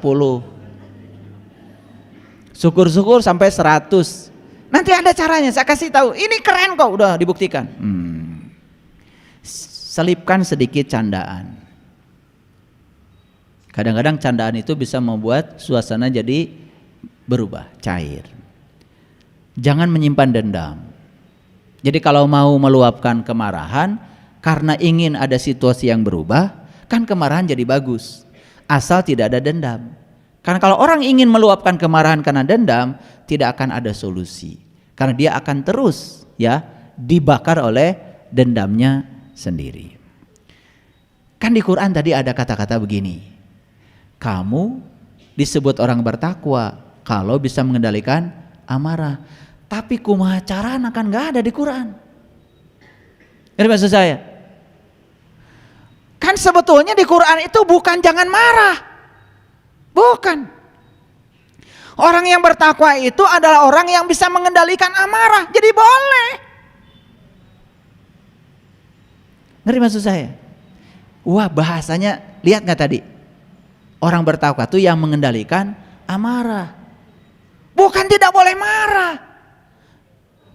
Syukur-syukur sampai 100. Nanti ada caranya, saya kasih tahu. Ini keren kok, udah dibuktikan. Selipkan sedikit candaan. Kadang-kadang candaan itu bisa membuat suasana jadi berubah, cair. Jangan menyimpan dendam. Jadi kalau mau meluapkan kemarahan karena ingin ada situasi yang berubah, kan kemarahan jadi bagus. Asal tidak ada dendam. Karena kalau orang ingin meluapkan kemarahan karena dendam, tidak akan ada solusi. Karena dia akan terus ya dibakar oleh dendamnya sendiri. Kan di Quran tadi ada kata-kata begini. Kamu disebut orang bertakwa kalau bisa mengendalikan amarah. Tapi kumaha carana kan enggak ada di Quran. Ini maksud saya. Kan sebetulnya di Quran itu bukan jangan marah. Bukan. Orang yang bertakwa itu adalah orang yang bisa mengendalikan amarah. Jadi boleh. Ngerti maksud saya? Wah, bahasanya lihat nggak tadi? Orang bertakwa itu yang mengendalikan amarah. Bukan tidak boleh marah.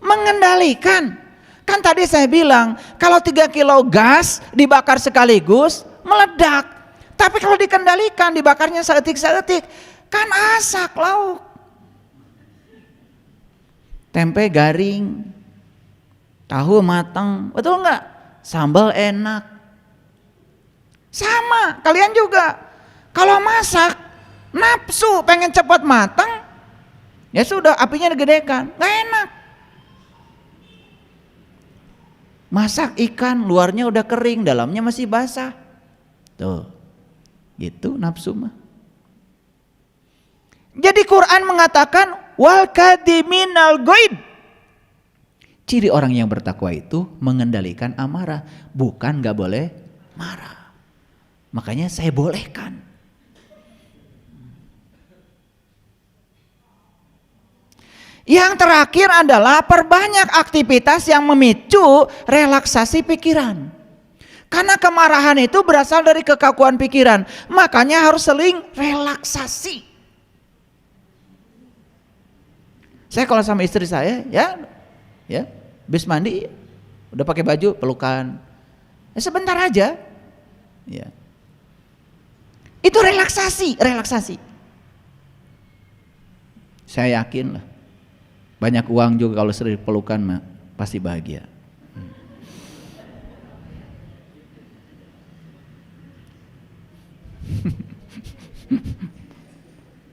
Mengendalikan. Kan tadi saya bilang, kalau 3 kilo gas dibakar sekaligus, meledak. Tapi kalau dikendalikan, dibakarnya seetik-seetik, kan asak lauk. Tempe garing, tahu matang, betul nggak? Sambal enak. Sama, kalian juga. Kalau masak, nafsu pengen cepat matang, ya sudah apinya digedekan, nggak enak. Masak ikan, luarnya udah kering, dalamnya masih basah. Tuh, gitu nafsu mah. Jadi Quran mengatakan wal kadiminal ghaid. Ciri orang yang bertakwa itu mengendalikan amarah, bukan nggak boleh marah. Makanya saya bolehkan. Yang terakhir adalah perbanyak aktivitas yang memicu relaksasi pikiran. Karena kemarahan itu berasal dari kekakuan pikiran, makanya harus seling relaksasi. Saya kalau sama istri saya, ya, habis mandi, udah pakai baju, pelukan, ya sebentar aja, ya. Itu relaksasi. Saya yakin lah. Banyak uang juga kalau sering pelukan mah pasti bahagia.